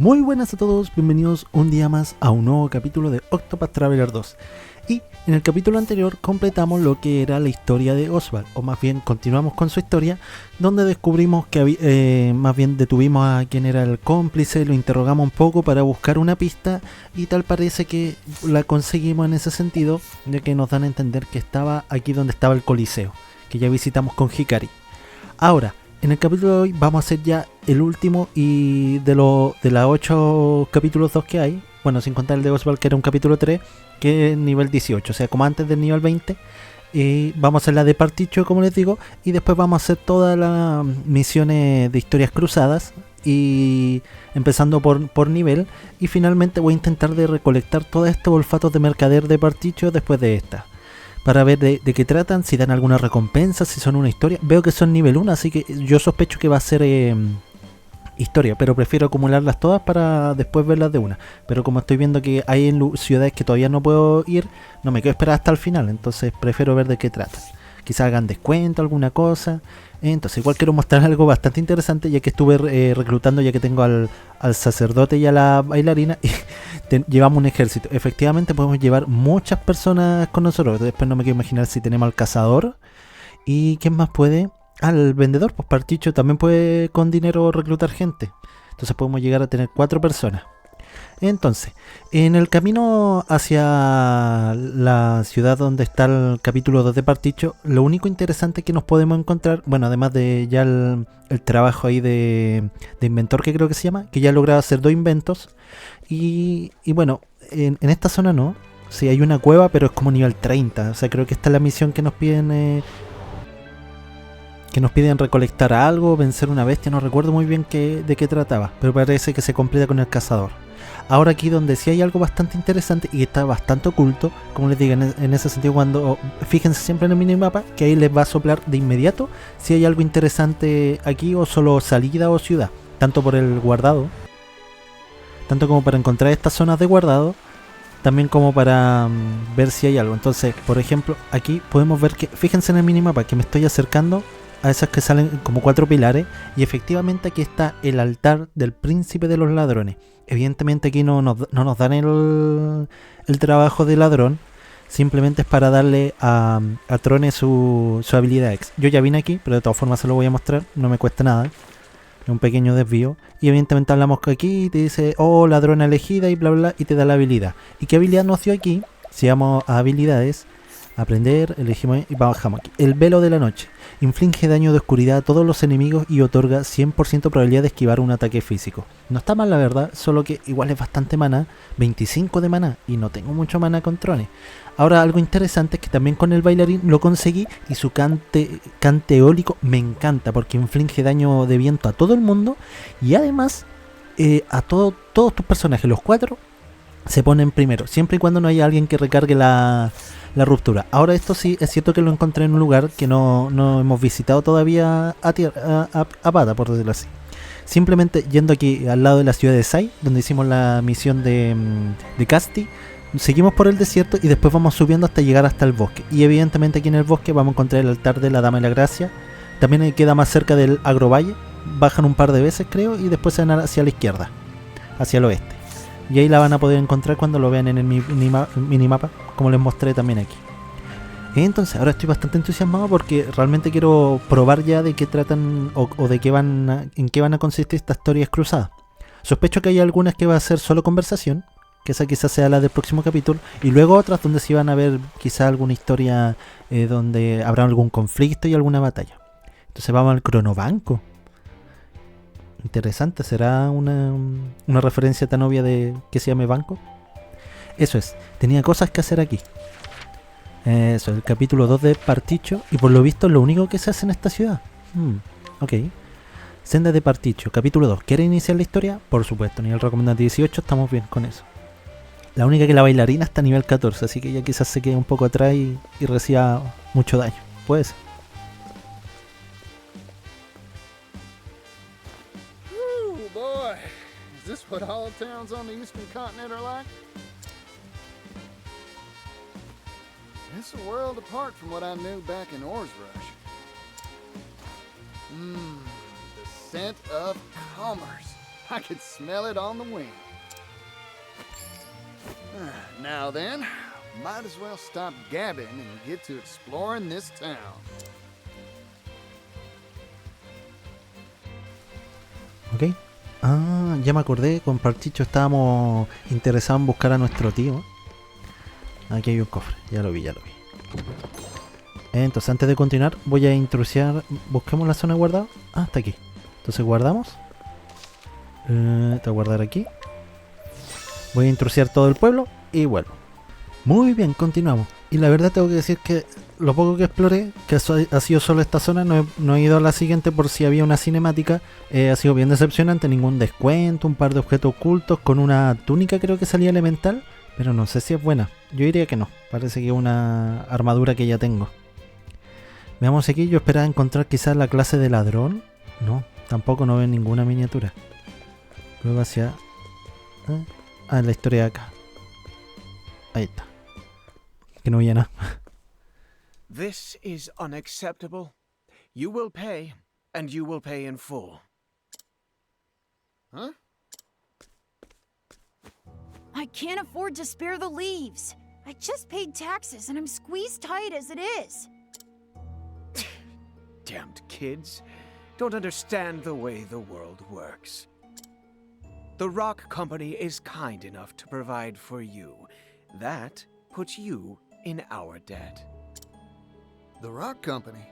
Muy buenas a todos, bienvenidos un día más a un nuevo capítulo de Octopath Traveler 2. Y en el capítulo anterior completamos lo que era la historia de Oswald, o más bien continuamos con su historia, donde descubrimos que más bien detuvimos a quien era el cómplice, lo interrogamos un poco para buscar una pista y tal parece que la conseguimos en ese sentido, ya que nos dan a entender que estaba aquí donde estaba el Coliseo, que ya visitamos con Hikari. Ahora, en el capítulo de hoy vamos a hacer ya el último y de los 8 capítulos 2 que hay, bueno, sin contar el de Oswald que era un capítulo 3, que es nivel 18, o sea, como antes del nivel 20. Vamos a hacer la de Partitio, como les digo, y después vamos a hacer todas las misiones de historias cruzadas, y empezando por nivel, y finalmente voy a intentar de recolectar todos estos olfatos de mercader de Partitio después de esta, para ver de qué tratan, si dan alguna recompensa, si son una historia. Veo que son nivel 1, así que yo sospecho que va a ser historia, pero prefiero acumularlas todas para después verlas de una. Pero como estoy viendo que hay en ciudades que todavía no puedo ir, no me quiero esperar hasta el final, entonces prefiero ver de qué tratan. Quizás hagan descuento, alguna cosa. Entonces igual quiero mostrar algo bastante interesante, ya que estuve reclutando, ya que tengo al sacerdote y a la bailarina, y llevamos un ejército. Efectivamente podemos llevar muchas personas con nosotros. Después no me quiero imaginar si tenemos al cazador. ¿Y quién más puede? Al vendedor, pues Particho también puede con dinero reclutar gente. Entonces podemos llegar a tener 4 personas. Entonces, en el camino hacia la ciudad donde está el capítulo 2 de Partitio, lo único interesante que nos podemos encontrar, bueno, además de ya el trabajo ahí de inventor, que creo que se llama, que ya he logrado hacer 2 inventos, y bueno, en esta zona no, sí hay una cueva, pero es como nivel 30, o sea, creo que esta es la misión que nos piden recolectar algo, vencer una bestia, no recuerdo muy bien de qué trataba, pero parece que se completa con el cazador. Ahora aquí donde sí hay algo bastante interesante y está bastante oculto, como les digo, en ese sentido, cuando fíjense siempre en el minimapa, que ahí les va a soplar de inmediato si hay algo interesante aquí, o solo salida o ciudad, tanto por el guardado, tanto como para encontrar estas zonas de guardado, también como para ver si hay algo. Entonces, por ejemplo, aquí podemos ver que, fíjense en el minimapa, que me estoy acercando a esas que salen como 4 pilares, y efectivamente aquí está el altar del príncipe de los ladrones. Evidentemente aquí no nos dan el trabajo de ladrón, simplemente es para darle a Trone su habilidad X. Yo ya vine aquí, pero de todas formas se lo voy a mostrar, no me cuesta nada, es un pequeño desvío, y evidentemente hablamos que aquí te dice, oh, ladrona elegida y bla bla, y te da la habilidad. ¿Y qué habilidad nos dio aquí? Si vamos a habilidades, aprender, elegimos y bajamos aquí. El velo de la noche. Inflige daño de oscuridad a todos los enemigos y otorga 100% probabilidad de esquivar un ataque físico. No está mal la verdad, solo que igual es bastante maná, 25 de maná, y no tengo mucho maná con Trone. Ahora algo interesante es que también con el bailarín lo conseguí, y su cante eólico me encanta porque inflige daño de viento a todo el mundo, y además a todos tus personajes, los 4, se ponen primero, siempre y cuando no haya alguien que recargue la ruptura. Ahora esto sí, es cierto que lo encontré en un lugar que no hemos visitado todavía a pata, por decirlo así. Simplemente yendo aquí al lado de la ciudad de Sai, donde hicimos la misión de Casti, seguimos por el desierto y después vamos subiendo hasta llegar hasta el bosque. Y evidentemente aquí en el bosque vamos a encontrar el altar de la Dama de la Gracia. También queda más cerca del Agrovalle. Bajan un par de veces creo y después se van hacia la izquierda, hacia el oeste. Y ahí la van a poder encontrar cuando lo vean en el minimapa, como les mostré también aquí. Entonces ahora estoy bastante entusiasmado porque realmente quiero probar ya de qué tratan o de qué en qué van a consistir estas historias cruzadas. Sospecho que hay algunas que va a ser solo conversación, que esa quizás sea la del próximo capítulo, y luego otras donde sí van a ver quizás alguna historia donde habrá algún conflicto y alguna batalla. Entonces vamos al cronobanco. Interesante, ¿será una referencia tan obvia de que se llame banco? Eso es, tenía cosas que hacer aquí. Eso, el capítulo 2 de Partitio, y por lo visto es lo único que se hace en esta ciudad. Ok. Senda de Partitio, capítulo 2. ¿Quiere iniciar la historia? Por supuesto, nivel recomendante 18, estamos bien con eso. La única que la bailarina está a nivel 14, así que ella quizás se quede un poco atrás y reciba mucho daño. Puede ser. Boy, is this what all towns on the eastern continent are like? It's a world apart from what I knew back in Orsrush. The scent of commerce. I could smell it on the wind. Now then, might as well stop gabbing and get to exploring this town. Ok. Ah, ya me acordé, con Partitio estábamos interesados en buscar a nuestro tío. Aquí hay un cofre, ya lo vi. Entonces, antes de continuar, voy a intrusiar. Busquemos la zona de guardado. Ah, está aquí. Entonces guardamos. Te voy a guardar aquí. Voy a intrusiar todo el pueblo y vuelvo. Muy bien, continuamos. Y la verdad tengo que decir que lo poco que exploré, que ha sido solo esta zona, no he ido a la siguiente por si había una cinemática. Ha sido bien decepcionante, ningún descuento, un par de objetos ocultos con una túnica creo que salía elemental, pero no sé si es buena. Yo diría que no, parece que es una armadura que ya tengo. Veamos aquí, yo esperaba encontrar quizás la clase de ladrón. No, tampoco no veo ninguna miniatura. Luego hacia... la historia de acá. Ahí está. Que no veía nada. This is unacceptable. You will pay, and you will pay in full. Huh? I can't afford to spare the leaves. I just paid taxes and I'm squeezed tight as it is. Damned kids. Don't understand the way the world works. The Rock Company is kind enough to provide for you. That puts you in our debt. The Rock Company?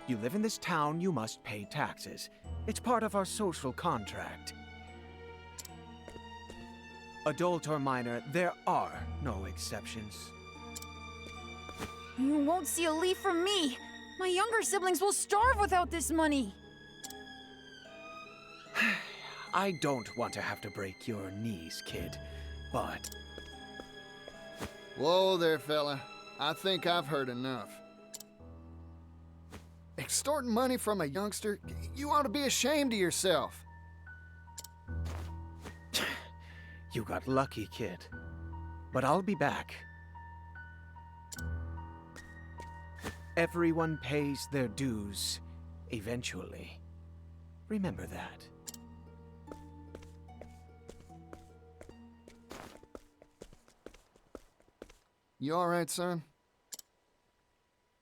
You live in this town, you must pay taxes. It's part of our social contract. Adult or minor, there are no exceptions. You won't see a leaf from me. My younger siblings will starve without this money. I don't want to have to break your knees, kid, but... Whoa there, fella. I think I've heard enough. Extorting money from a youngster? You ought to be ashamed of yourself. You got lucky, kid. But I'll be back. Everyone pays their dues, eventually. Remember that. You alright, son?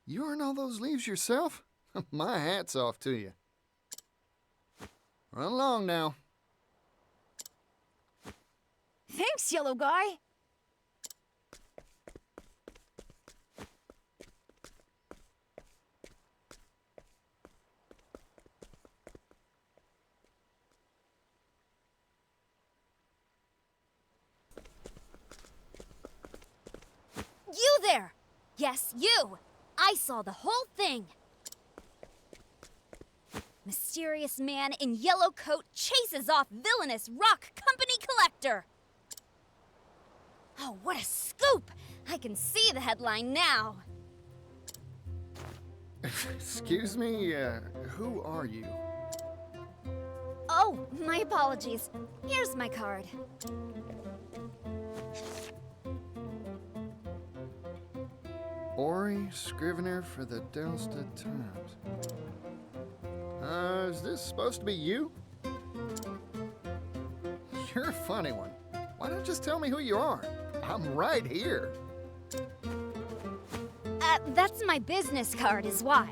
You earn all those leaves yourself? My hat's off to you. Run along now. Thanks, yellow guy. You there! Yes, you! I saw the whole thing! Mysterious man in yellow coat chases off villainous Rock Company collector! Oh, what a scoop! I can see the headline now. Excuse me, who are you? Oh, my apologies. Here's my card. Ori, Scrivener for the Delstead Times. Is this supposed to be you? You're a funny one. Why don't you just tell me who you are? I'm right here. That's my business card is why.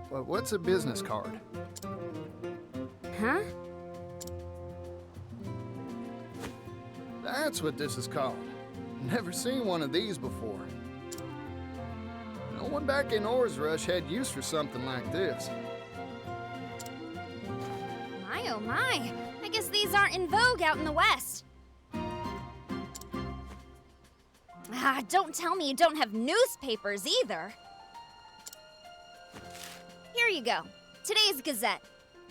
Well, what's a business card? Huh? That's what this is called. Never seen one of these before. No one back in Or's Rush had use for something like this. My oh my, I guess these aren't in vogue out in the West. Don't tell me you don't have newspapers either. Here you go, today's Gazette.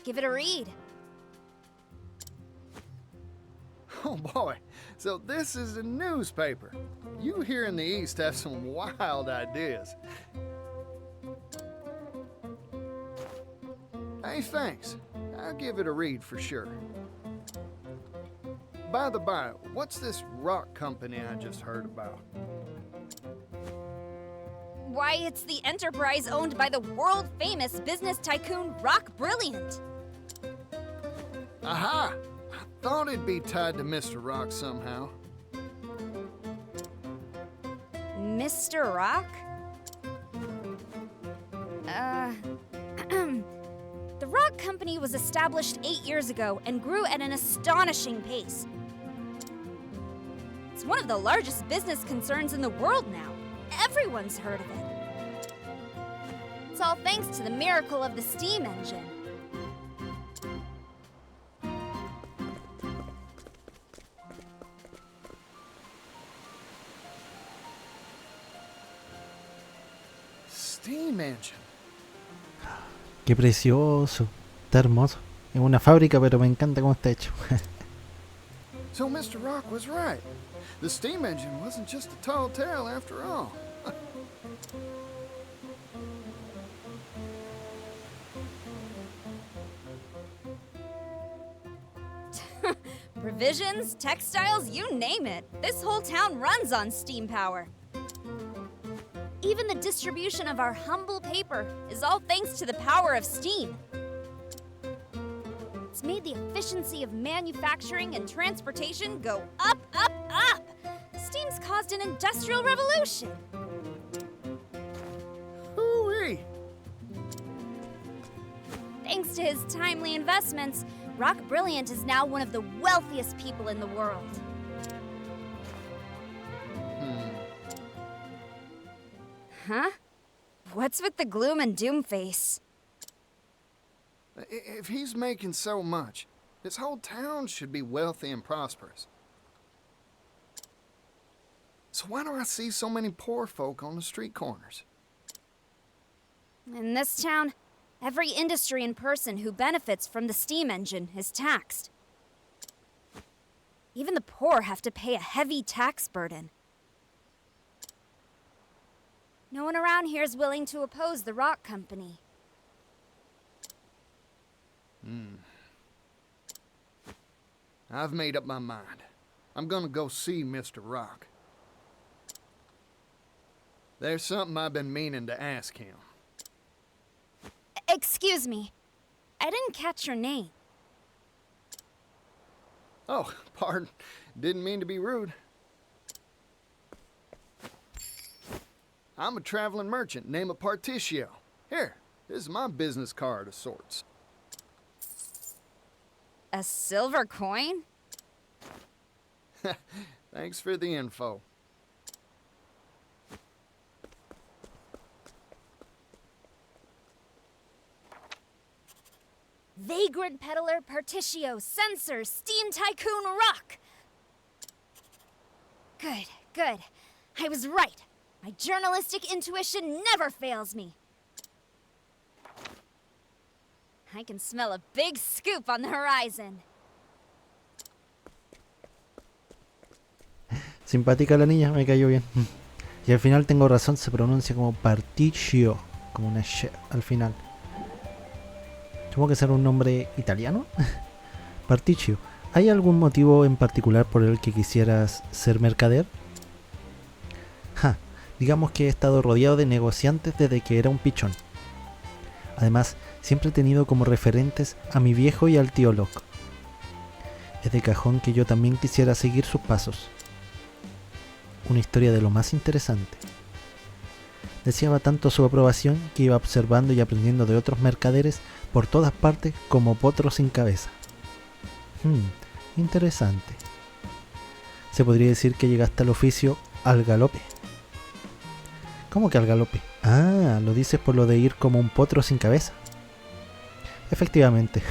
Give it a read. Oh boy, so this is a newspaper. You here in the East have some wild ideas. Hey, thanks. I'll give it a read for sure. By the by, what's this rock company I just heard about? Why, it's the enterprise owned by the world-famous business tycoon Rock Brilliant. Aha! I thought it'd be tied to Mr. Rock somehow. Mr. Rock? The Rock Company was established 8 years ago and grew at an astonishing pace. It's one of the largest business concerns in the world now. Everyone's heard of it. It's all thanks to the miracle of the steam engine. Steam engine. Qué precioso. Está hermoso. Es una fábrica, pero me encanta cómo está hecho. So Mr. Rock was right. The steam engine wasn't just a tall tale after all. Provisions, textiles, you name it. This whole town runs on steam power. Even the distribution of our humble paper is all thanks to the power of steam. It's made the efficiency of manufacturing and transportation go up, up, up. Steam's caused an industrial revolution. Hooey! Thanks to his timely investments, Rock Brilliant is now one of the wealthiest people in the world. Huh? What's with the gloom and doom face? If he's making so much, this whole town should be wealthy and prosperous. So why do I see so many poor folk on the street corners? In this town, every industry and person who benefits from the steam engine is taxed. Even the poor have to pay a heavy tax burden. No one around here is willing to oppose the Rock Company. I've made up my mind. I'm gonna go see Mr. Rock. There's something I've been meaning to ask him. Excuse me. I didn't catch your name. Oh, pardon. Didn't mean to be rude. I'm a traveling merchant named Partitio. Here, this is my business card of sorts. A silver coin? Thanks for the info. Vagrant peddler Partitio, censor, steam tycoon Rock. Good, good. I was right. My journalistic intuition never fails me. I can smell a big scoop on the horizon. Simpática la niña, me cayó bien. Y al final tengo razón, se pronuncia como Partitio, como una sh al final. Supongo que será un nombre italiano. Partitio. ¿Hay algún motivo en particular por el que quisieras ser mercader? Digamos que he estado rodeado de negociantes desde que era un pichón. Además, siempre he tenido como referentes a mi viejo y al tío Locke. Es de cajón que yo también quisiera seguir sus pasos. Una historia de lo más interesante. Deseaba tanto su aprobación que iba observando y aprendiendo de otros mercaderes por todas partes como potro sin cabeza. Interesante. Se podría decir que llegaste al oficio al galope. ¿Cómo que al galope? Ah, lo dices por lo de ir como un potro sin cabeza. Efectivamente.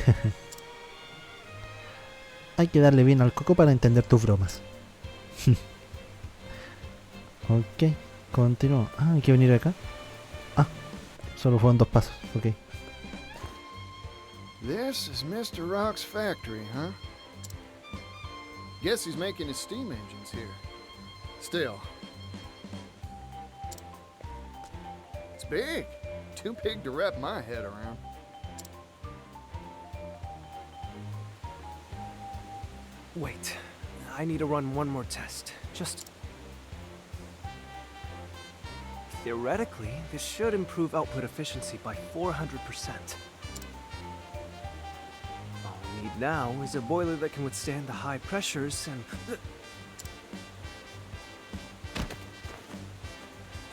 Hay que darle bien al coco para entender tus bromas. Ok, continúo. Ah, hay que venir acá. Ah, solo fueron 2 pasos. Ok. This is Mr. Rock's factory, huh? Guess he's making his steam engines here. Still. It's big. Too big to wrap my head around. Wait, I need to run one more test. Just Theoretically, this should improve output efficiency by 400%. All we need now is a boiler that can withstand the high pressures and...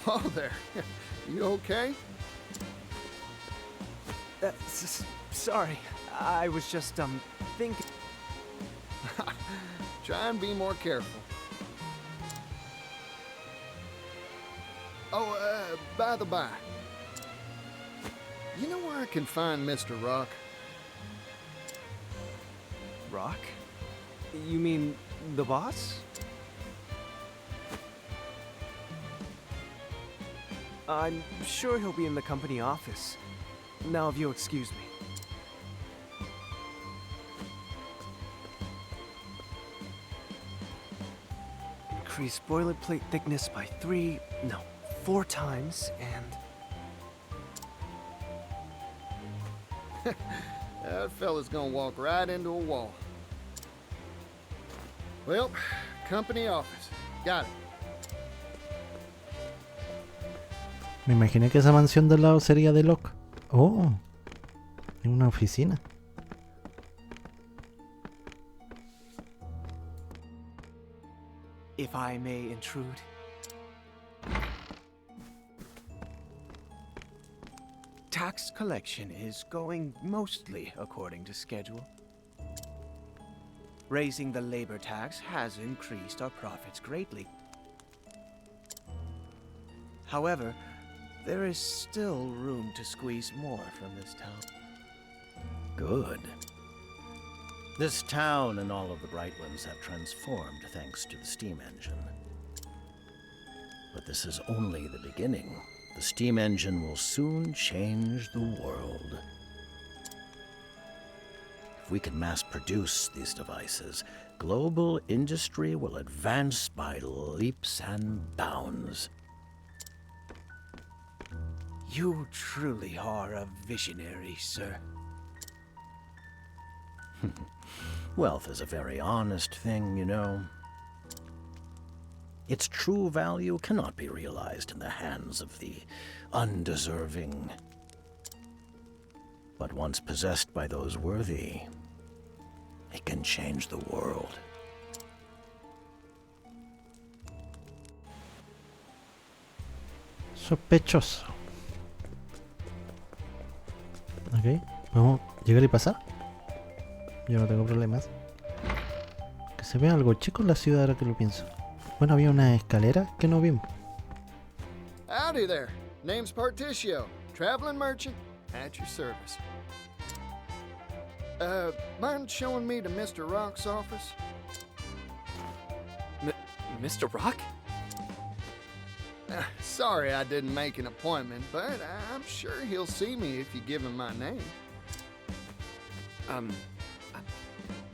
Oh, there. You okay? Sorry, I was just, thinking... Try and be more careful. Oh, by the by. You know where I can find Mr. Rock? Rock? You mean the boss? I'm sure he'll be in the company office. Now, if you'll excuse me. Increase boilerplate thickness by 4 times, and... That fella's gonna walk right into a wall. Well, company office. Got it. Me imaginé que esa mansión del lado sería de Locke. Oh, en una oficina. If I may intrude. Tax collection is going mostly according to schedule. Raising the labor tax has increased our profits greatly. However, there is still room to squeeze more from this town. Good. This town and all of the Brightlands have transformed thanks to the steam engine. But this is only the beginning. The steam engine will soon change the world. If we can mass produce these devices, global industry will advance by leaps and bounds. You truly are a visionary, sir. Wealth is a very honest thing, you know. Its true value cannot be realized in the hands of the undeserving. But once possessed by those worthy, it can change the world. Sospechoso. Ok, vamos a llegar y pasar. Yo no tengo problemas. Que se vea algo chico en la ciudad ahora que lo pienso. Bueno, había una escalera que no vimos. Howdy there. Name's Partitio. Traveling merchant at your service. Mind showing me to Mr. Rock's office? Mr. Rock? Sorry I didn't make an appointment, but I'm sure he'll see me if you give him my name.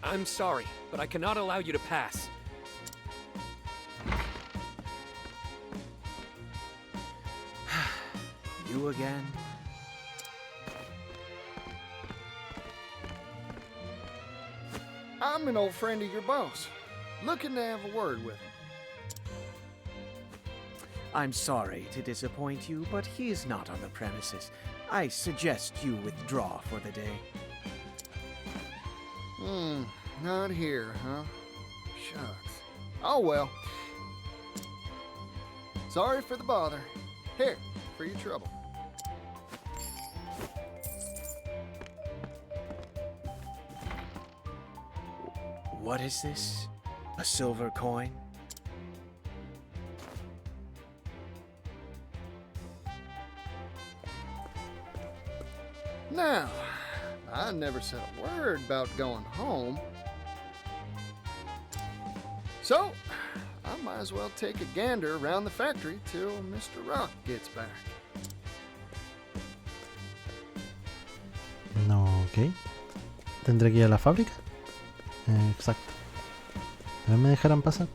I'm sorry, but I cannot allow you to pass. You again? I'm an old friend of your boss. Looking to have a word with him. I'm sorry to disappoint you, but he is not on the premises. I suggest you withdraw for the day. Not here, huh? Shucks. Oh well. Sorry for the bother. Here, for your trouble. What is this? A silver coin? Now, I never said a word about going home. So, I might as well take a gander around the factory till Mr. Rock gets back. No, ok. ¿Tendré que ir a la fábrica? Exacto. A ver, me dejarán pasar.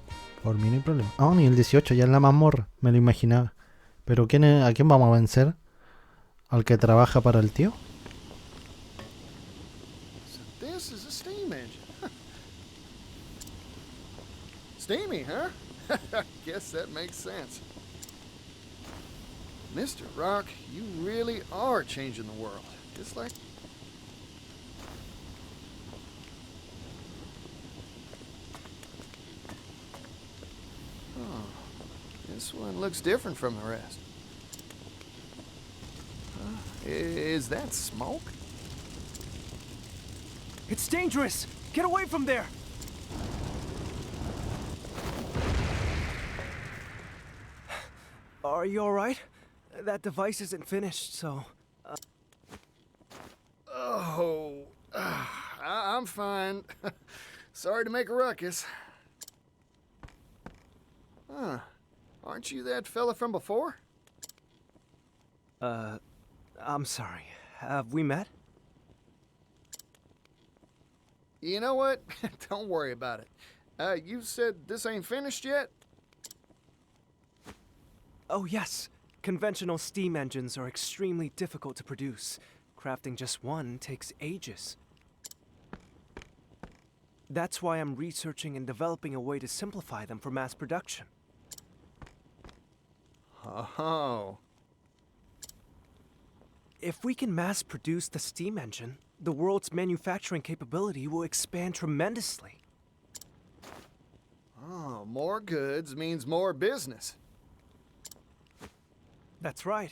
Por mí no hay problema. Ah, ni el 18, ya es la mazmorra. Me lo imaginaba. Pero ¿a quién vamos a vencer? ¿Al que trabaja para el tío? So this is a steam engine. Steamy, huh? Guess that makes sense. Mr. Rock, you really are changing the world. Just like... Oh, this one looks different from the rest. Is that smoke? It's dangerous! Get away from there! Are you alright? That device isn't finished, so... Oh, I'm fine. Sorry to make a ruckus. Huh. Aren't you that fella from before? I'm sorry. Have we met? You know what? Don't worry about it. You said this ain't finished yet? Oh, yes. Conventional steam engines are extremely difficult to produce. Crafting just one takes ages. That's why I'm researching and developing a way to simplify them for mass production. Oh. If we can mass produce the steam engine, the world's manufacturing capability will expand tremendously. Oh, more goods means more business. That's right.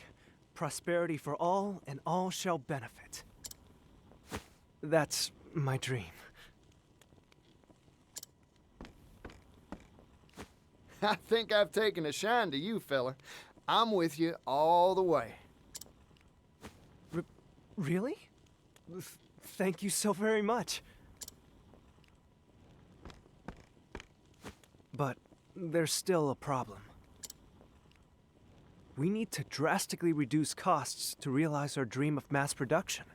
Prosperity for all, and all shall benefit. That's my dream. I think I've taken a shine to you, fella. I'm with you all the way. Really? Thank you so very much. But there's still a problem. We need to drastically reduce costs to realize our dream of mass production.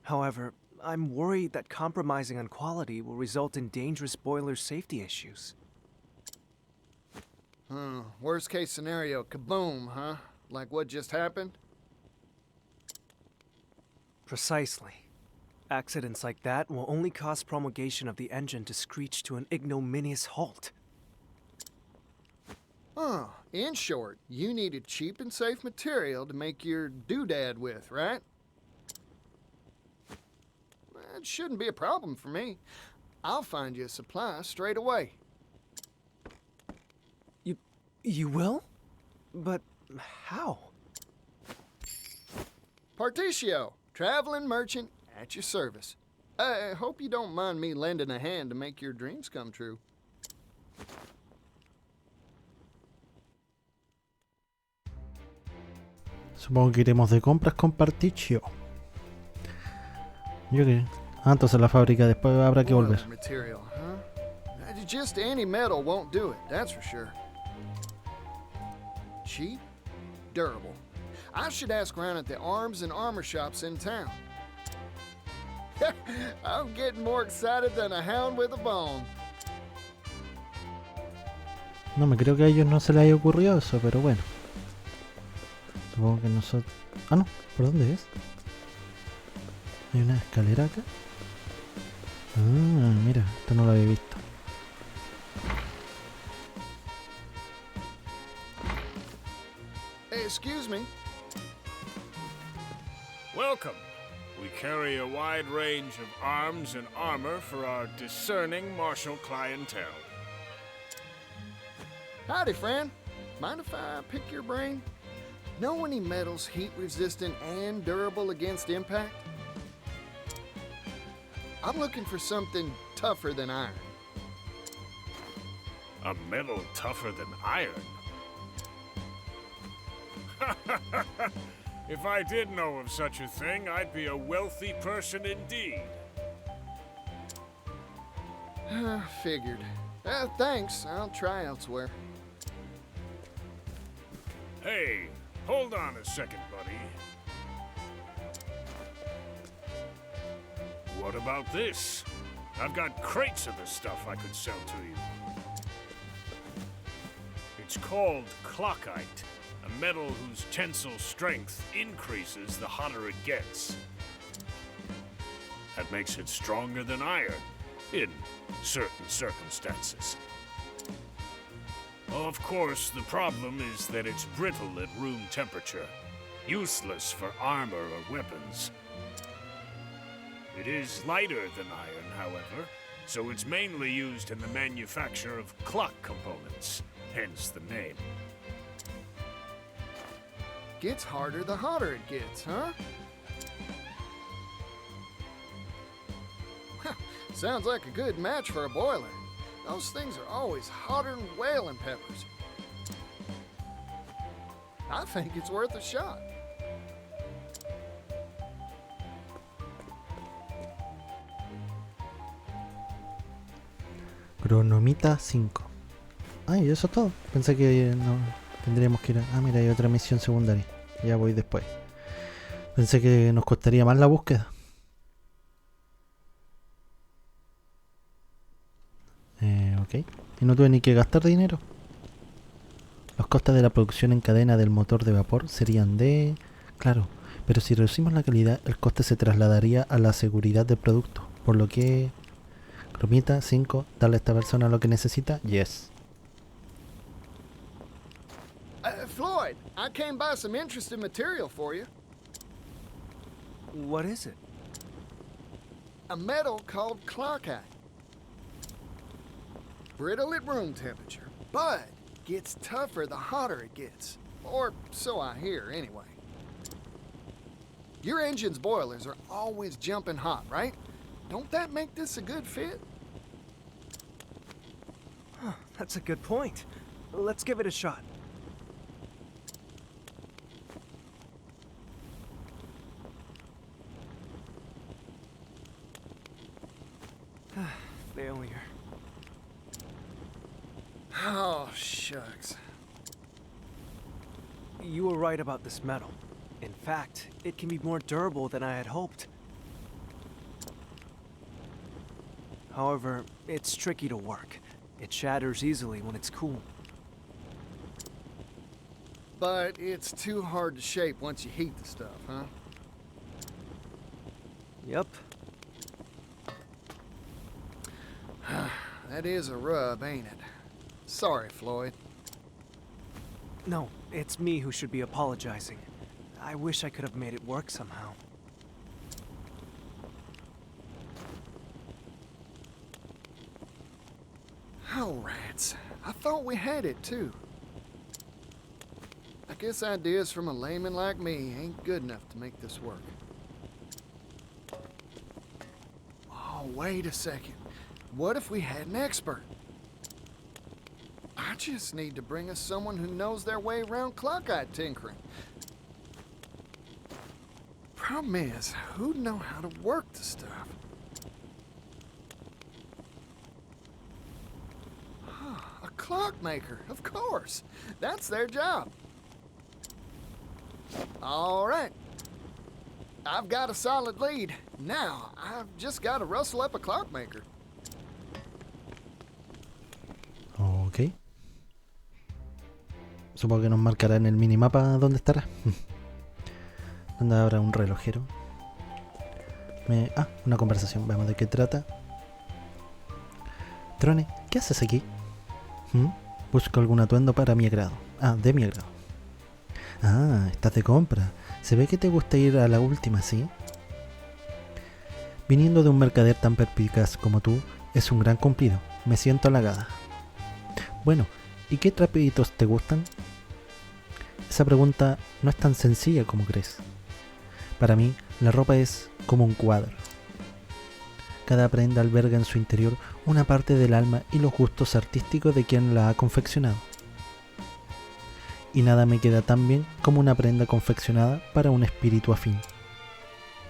However, I'm worried that compromising on quality will result in dangerous boiler safety issues. Worst case scenario, kaboom, huh? Like what just happened? Precisely. Accidents like that will only cause promulgation of the engine to screech to an ignominious halt. Oh, in short, you needed cheap and safe material to make your doodad with, right? It shouldn't be a problem for me. I'll find you a supply straight away. You will? But how? Partitio, traveling merchant at your service. I hope you don't mind me lending a hand to make your dreams come true. Supongo que iremos de compras con Partitio. Yo que... entonces la fábrica después habrá que volver. Material, huh? Just any metal won't do it, that's for sure. Cheap, durable. I should ask around at the arms and armor shops in town. I'm getting more excited than a hound with a bone. No me creo que a ellos no se les haya ocurrido eso, pero bueno. Supongo que nosotros... Ah, no, ¿por dónde es? ¿Hay una escalera acá? Ah, mira, esto no lo había visto. Excuse me. Welcome. We carry a wide range of arms and armor for our discerning martial clientele. Howdy, friend. Mind if I pick your brain? Know any metals heat-resistant and durable against impact? I'm looking for something tougher than iron. A metal tougher than iron? If I did know of such a thing, I'd be a wealthy person indeed. Figured. Thanks. I'll try elsewhere. Hey, hold on a second, buddy. What about this? I've got crates of the stuff I could sell to you. It's called clockite, a metal whose tensile strength increases the hotter it gets. That makes it stronger than iron, in certain circumstances. Of course, the problem is that it's brittle at room temperature, useless for armor or weapons. It is lighter than iron, however, so it's mainly used in the manufacture of clock components, hence the name. Gets harder the hotter it gets, huh? Sounds like a good match for a boiler. Those things are always hotter than whaling peppers. I think it's worth a shot. Cronomita 5. Ay, eso es todo. Pensé que no tendríamos que ir a... Ah, mira, hay otra misión secundaria. Ya voy después. Pensé que nos costaría más la búsqueda. Ok. Y no tuve ni que gastar dinero. Los costes de la producción en cadena del motor de vapor serían de... Claro, pero si reducimos la calidad, el coste se trasladaría a la seguridad del producto. Por lo que... Cromita 5, darle a esta persona lo que necesita. Yes. Floyd, I came by some interesting material for you. What is it? A metal called clockite. Brittle at room temperature, but gets tougher the hotter it gets. Or so I hear, anyway. Your engine's boilers are always jumping hot, right? Don't that make this a good fit? Huh, that's a good point. Let's give it a shot. Failure. Oh, shucks. You were right about this metal. In fact, it can be more durable than I had hoped. However, it's tricky to work. It shatters easily when it's cool. But it's too hard to shape once you heat the stuff, huh? Yep. That is a rub, ain't it? Sorry, Floyd. No, it's me who should be apologizing. I wish I could have made it work somehow. Oh, rats. I thought we had it, too. I guess ideas from a layman like me ain't good enough to make this work. Oh, wait a second. What if we had an expert? I just need to bring us someone who knows their way around clockite tinkering. Problem is, who'd know how to work the stuff? A clockmaker, of course. That's their job. All right. I've got a solid lead. Now, I've just got to rustle up a clockmaker. Ok. Supongo que nos marcará en el minimapa dónde estará. ¿Dónde habrá un relojero? Una conversación. Veamos de qué trata. Trone, ¿qué haces aquí? Busco algún atuendo para mi agrado. De mi agrado. Estás de compra. Se ve que te gusta ir a la última, ¿sí? Viniendo de un mercader tan perspicaz como tú, es un gran cumplido. Me siento halagada. Bueno, ¿y qué trapitos te gustan? Esa pregunta no es tan sencilla como crees. Para mí, la ropa es como un cuadro. Cada prenda alberga en su interior una parte del alma y los gustos artísticos de quien la ha confeccionado. Y nada me queda tan bien como una prenda confeccionada para un espíritu afín.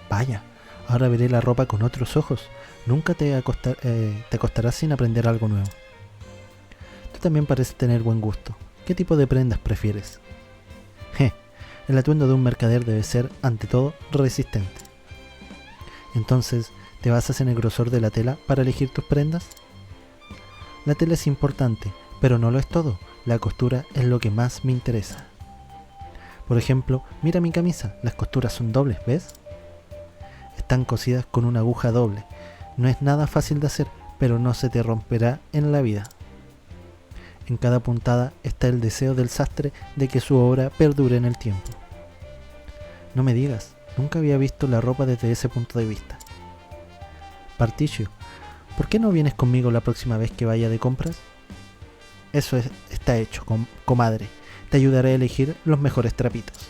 Vaya, ahora veré la ropa con otros ojos. Nunca te acostarás sin aprender algo nuevo. Tú también pareces tener buen gusto. ¿Qué tipo de prendas prefieres? El atuendo de un mercader debe ser, ante todo, resistente. Entonces, ¿te basas en el grosor de la tela para elegir tus prendas? La tela es importante, pero no lo es todo. La costura es lo que más me interesa. Por ejemplo, mira mi camisa, las costuras son dobles, ¿ves? Están cosidas con una aguja doble. No es nada fácil de hacer, pero no se te romperá en la vida. En cada puntada está el deseo del sastre de que su obra perdure en el tiempo. No me digas, nunca había visto la ropa desde ese punto de vista. Partitio, ¿por qué no vienes conmigo la próxima vez que vaya de compras? Está hecho, comadre. Te ayudaré a elegir los mejores trapitos.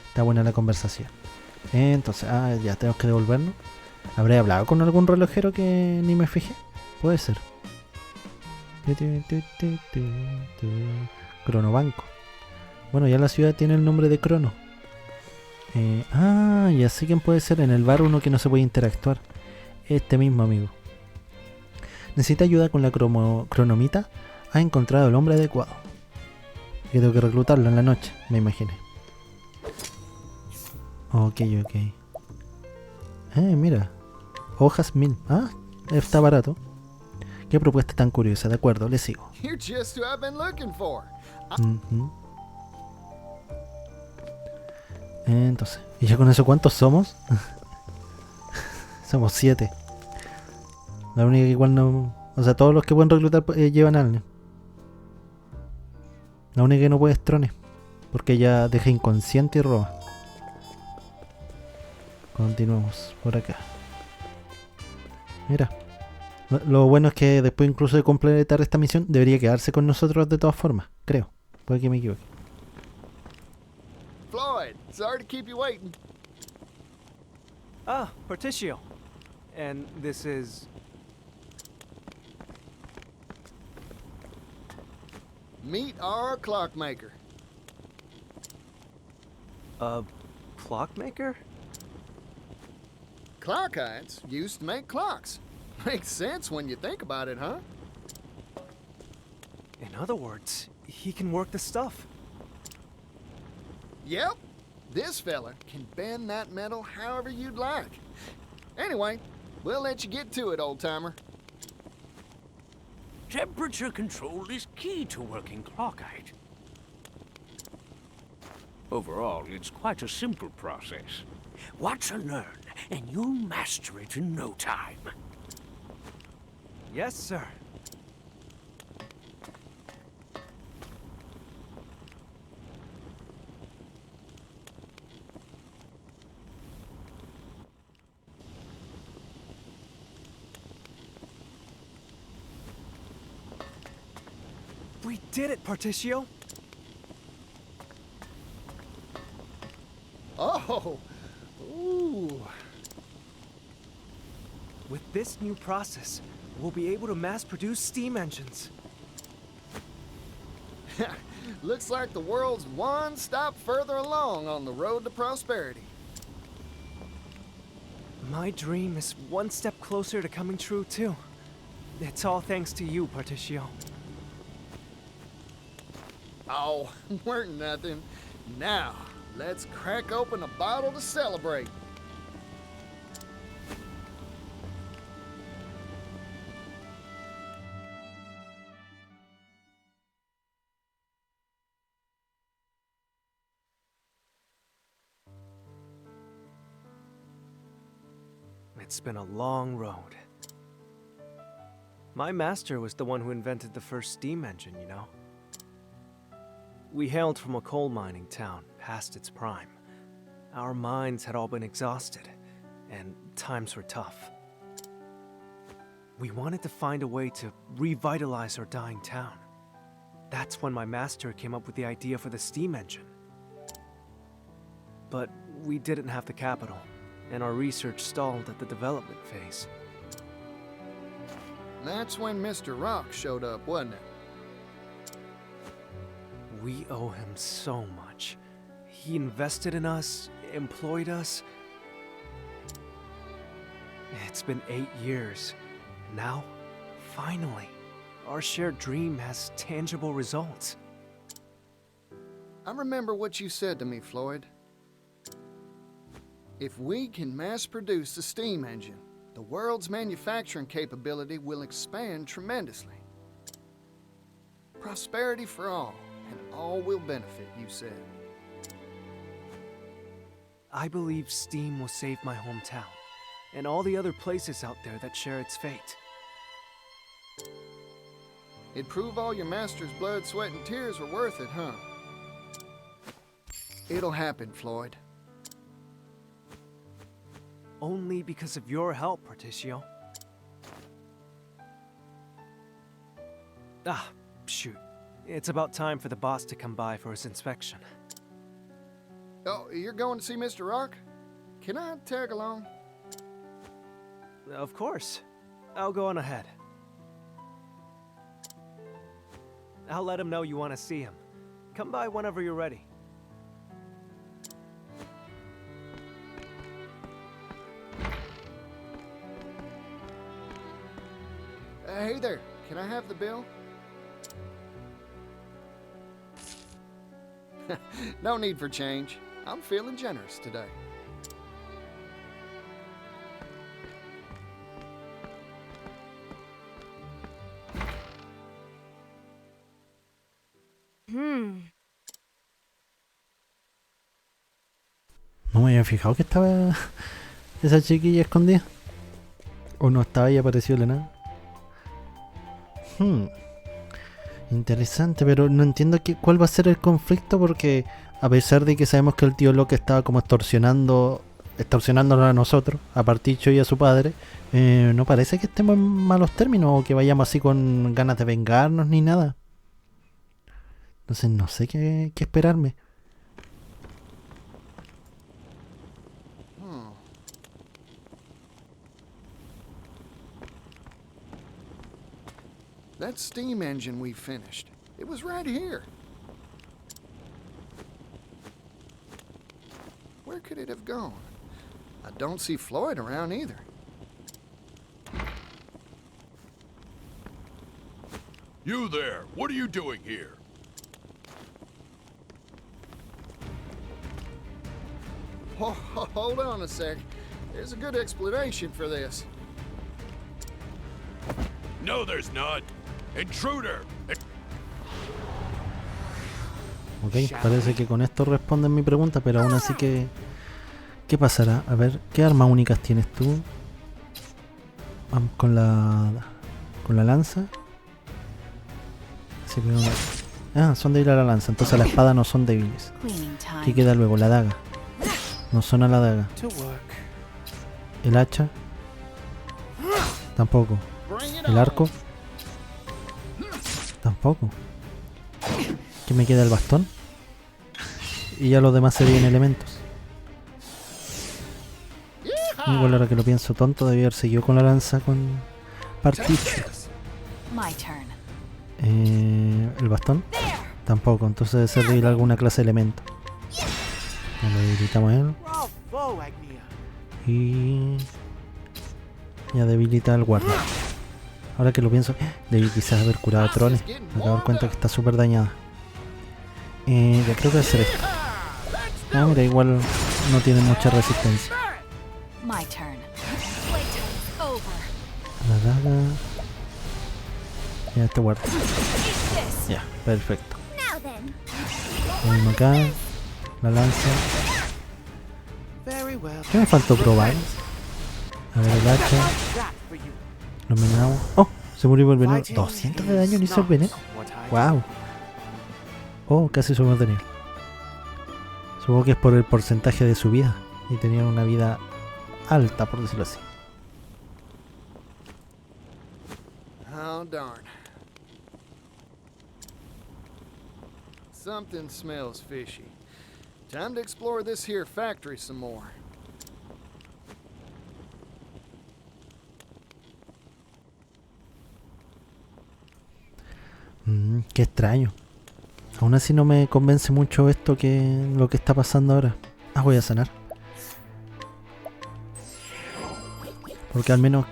Está buena la conversación. Entonces, ya tenemos que devolvernos. ¿Habré hablado con algún relojero que ni me fijé? Puede ser. Cronobanco. Bueno, ya la ciudad tiene el nombre de Crono. Ya sé quién puede ser. En el bar uno que no se puede interactuar. Este mismo amigo. ¿Necesita ayuda con la cronomita? Ha encontrado el hombre adecuado. Que tengo que reclutarlo en la noche, me imaginé. Ok. Mira. Hojas 1000. Está barato. Qué propuesta tan curiosa. De acuerdo, le sigo. You're just who I've been looking for. Entonces, ¿y ya con eso cuántos somos? Somos 7. La única que igual no... O sea, todos los que pueden reclutar llevan alne. La única que no puede es Trone, porque ella deja inconsciente y roba. Continuamos por acá. Mira. Lo bueno es que después incluso de completar esta misión debería quedarse con nosotros de todas formas, creo. Puede que me equivoque. Floyd, sorry to keep you waiting. Partitio. And this is... Meet our clockmaker. A clockmaker? Clockites used to make clocks. Makes sense when you think about it, huh? In other words, he can work the stuff. Yep. This fella can bend that metal however you'd like. Anyway, we'll let you get to it, old-timer. Temperature control is key to working clockite. Overall, it's quite a simple process. Watch and learn, and you'll master it in no time. Yes, sir. We did it, Partitio! Oh! Ooh! With this new process, we'll be able to mass-produce steam engines. Looks like the world's one stop further along on the road to prosperity. My dream is one step closer to coming true, too. It's all thanks to you, Partitio. Oh, weren't nothing. Now, let's crack open a bottle to celebrate. It's been a long road. My master was the one who invented the first steam engine, you know? We hailed from a coal mining town, past its prime. Our minds had all been exhausted, and times were tough. We wanted to find a way to revitalize our dying town. That's when my master came up with the idea for the steam engine. But we didn't have the capital, and our research stalled at the development phase. That's when Mr. Rock showed up, wasn't it? We owe him so much. He invested in us, employed us. It's been 8 years. Now, finally, our shared dream has tangible results. I remember what you said to me, Floyd. If we can mass-produce the steam engine, the world's manufacturing capability will expand tremendously. Prosperity for all, and all will benefit, you said. I believe steam will save my hometown, and all the other places out there that share its fate. It'd prove all your master's blood, sweat, and tears were worth it, huh? It'll happen, Floyd. Only because of your help, Partitio. Ah, shoot. It's about time for the boss to come by for his inspection. Oh, you're going to see Mr. Rock? Can I tag along? Of course. I'll go on ahead. I'll let him know you want to see him. Come by whenever you're ready. Hey there, can I have the bill? No need for change. I'm feeling generous today. No me había fijado que estaba esa chiquilla escondida. O no estaba y apareció de la nada. Interesante, pero no entiendo cuál va a ser el conflicto, porque a pesar de que sabemos que el tío Locke estaba como extorsionándonos a nosotros, a Partitio y a su padre, no parece que estemos en malos términos o que vayamos así con ganas de vengarnos ni nada. Entonces no sé qué esperarme. That steam engine we finished, it was right here. Where could it have gone? I don't see Floyd around either. You there, what are you doing here? Hold on a sec. There's a good explanation for this. No, there's not. Intruder! Ok, parece que con esto responden mi pregunta, pero aún así que... ¿Qué pasará? A ver, ¿qué armas únicas tienes tú? Vamos con la lanza. Sí, pero son débiles a la lanza, entonces la espada no son débiles. ¿Qué queda luego? La daga. No son a la daga. El hacha. Tampoco. El arco. Tampoco. ¿Qué me queda? El bastón. Y ya los demás serían elementos. Igual ahora que lo pienso, tonto, debía haber seguido con la lanza con Partitio. El bastón. Tampoco, entonces debe ser débil alguna clase de elemento. Ya lo debilitamos a él. Y ya debilita al guardia. Ahora que lo pienso, debí quizás haber curado a Trones. Me acabo de dar cuenta que está súper dañada. Ya creo que va a ser esto. Ah, mira, igual no tiene mucha resistencia. La daga. Ya, este guardia. Ya, perfecto. Lo mismo acá. La lanza. ¿Qué me faltó probar? A ver, el hacha. Lo envenenamos. ¡Oh! Se murió el veneno. 200 de daño le hizo el veneno. ¡Wow! Oh, casi subimos de nivel. Supongo que es por el porcentaje de su vida. Y tenían una vida alta, por decirlo así. Oh, darn. Something smells fishy. Time to explore this here factory some more. Qué extraño. Aún así no me convence mucho lo que está pasando ahora. Voy a sanar. Porque al menos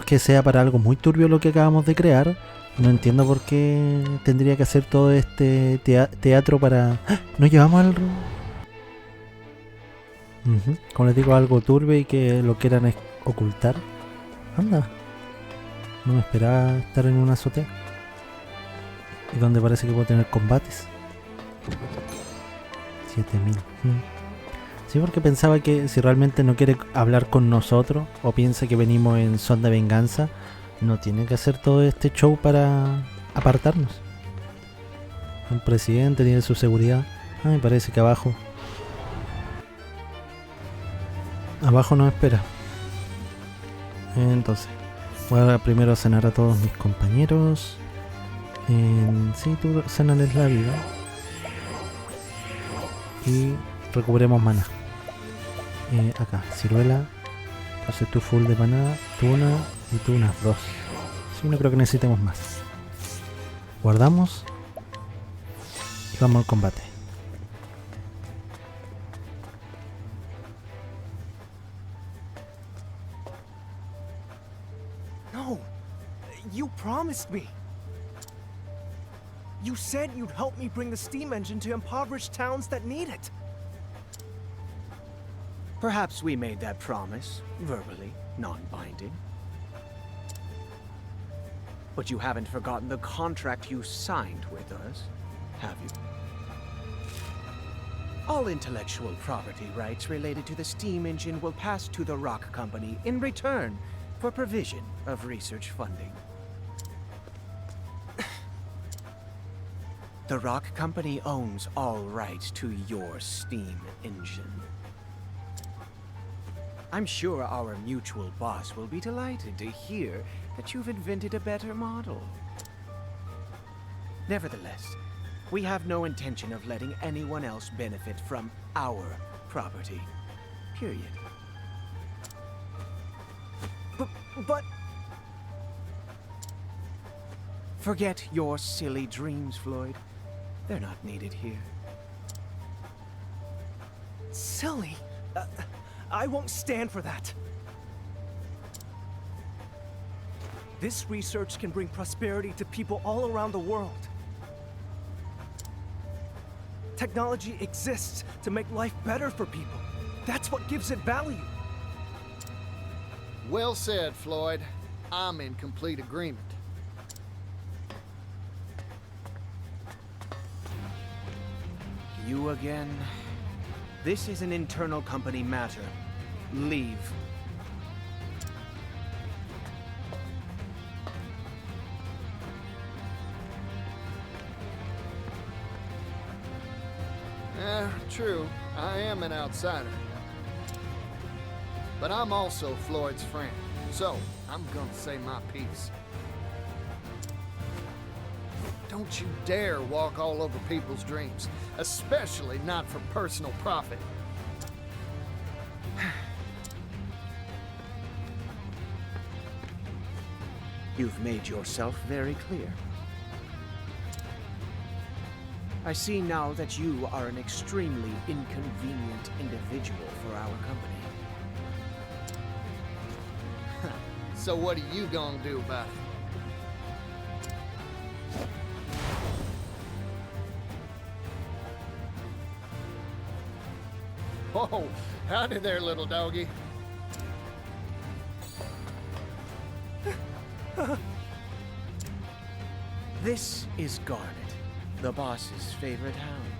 que sea para algo muy turbio lo que acabamos de crear, no entiendo por qué tendría que hacer todo este teatro para... ¿No llevamos algo? Como les digo, algo turbio y que lo quieran ocultar. Anda. No me esperaba estar en una azotea. Y donde parece que puedo tener combates. 7000. Sí, porque pensaba que si realmente no quiere hablar con nosotros o piensa que venimos en son de venganza, No tiene que hacer todo este show para apartarnos. Un presidente tiene su seguridad. Ah, me parece que abajo nos espera. Entonces voy a primero cenar a todos mis compañeros. Sí, tú cenales la vida. Y recuperemos maná. Acá, ciruela. Entonces tú full de maná, tú una y tú unas 2. Sí, no creo que necesitemos más. Guardamos. Y vamos al combate. No, you promised me. You said you'd help me bring the steam engine to impoverished towns that need it. Perhaps we made that promise, verbally, non-binding. But you haven't forgotten the contract you signed with us, have you? All intellectual property rights related to the steam engine will pass to the Rock Company in return for provision of research funding. The Rock Company owns all rights to your steam engine. I'm sure our mutual boss will be delighted to hear that you've invented a better model. Nevertheless, we have no intention of letting anyone else benefit from our property. Period. But... Forget your silly dreams, Floyd. They're not needed here. Silly? I won't stand for that. This research can bring prosperity to people all around the world. Technology exists to make life better for people. That's what gives it value. Well said, Floyd. I'm in complete agreement. You again? This is an internal company matter. Leave. True. I am an outsider. But I'm also Floyd's friend. So, I'm gonna say my piece. Don't you dare walk all over people's dreams, especially not for personal profit. You've made yourself very clear. I see now that you are an extremely inconvenient individual for our company. So what are you gonna do about it? Oh, howdy there, little doggy. This is Garnet, the boss's favorite hound.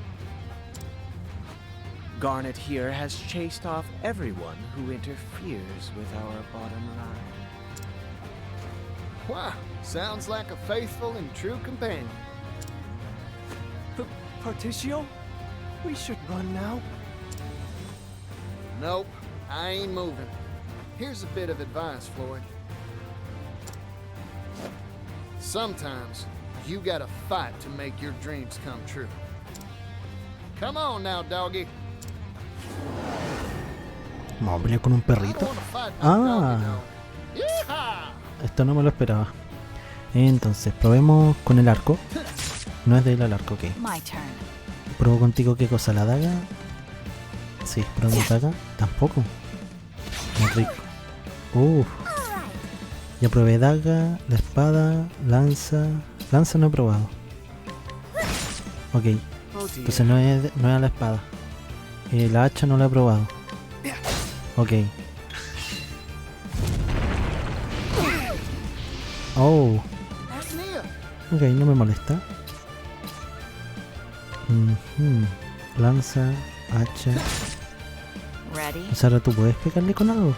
Garnet here has chased off everyone who interferes with our bottom line. Wow, sounds like a faithful and true companion. Partitio? We should run now. Nope, I ain't moving. Here's a bit of advice, Floyd. Sometimes, you gotta fight to make your dreams come true. Come on now, doggy. Vamos a pelear con un perrito. Esto no me lo esperaba. Entonces, probemos con el arco. No es de ir al arco, ok. Pruebo contigo qué cosa, la daga. Sí, probemos daga. Tampoco. Muy rico. Ya probé daga, la espada, lanza. Lanza no he probado. Ok. Entonces no es a la espada. La hacha no la he probado. Ok. Oh. Ok, no me molesta. Lanza, hacha. O sea, ahora tú puedes pegarle con algo.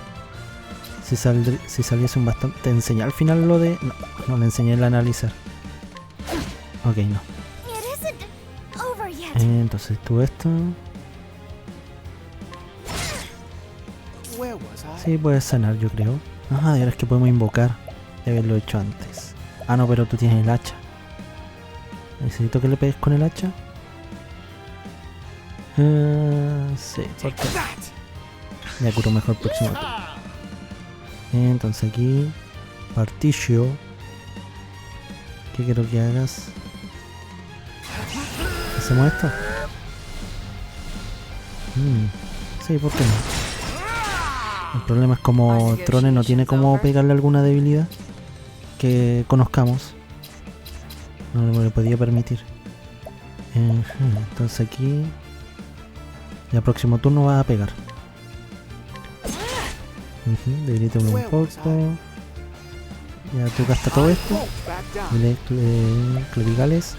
Si saliese un bastón. ¿Te enseñé al final lo de...? No, no le enseñé el analizar. Ok, no. Entonces tú esto... Sí, puedes sanar, yo creo. Ah, de ahora es que podemos invocar. De haberlo hecho antes. Ah, no, pero tú tienes el hacha. ¿Necesito que le pegues con el hacha? Sí, porque... Ya curo mejor próximo turno. Entonces aquí... Partitio. ¿Qué quiero que hagas? ¿Hacemos esto? Sí, ¿por qué no? El problema es como Trone no tiene cómo pegarle alguna debilidad que conozcamos. No me lo podía permitir. Entonces aquí... Ya próximo turno va a pegar. Debilita un poco. Ya tú gastas todo esto. Clerigales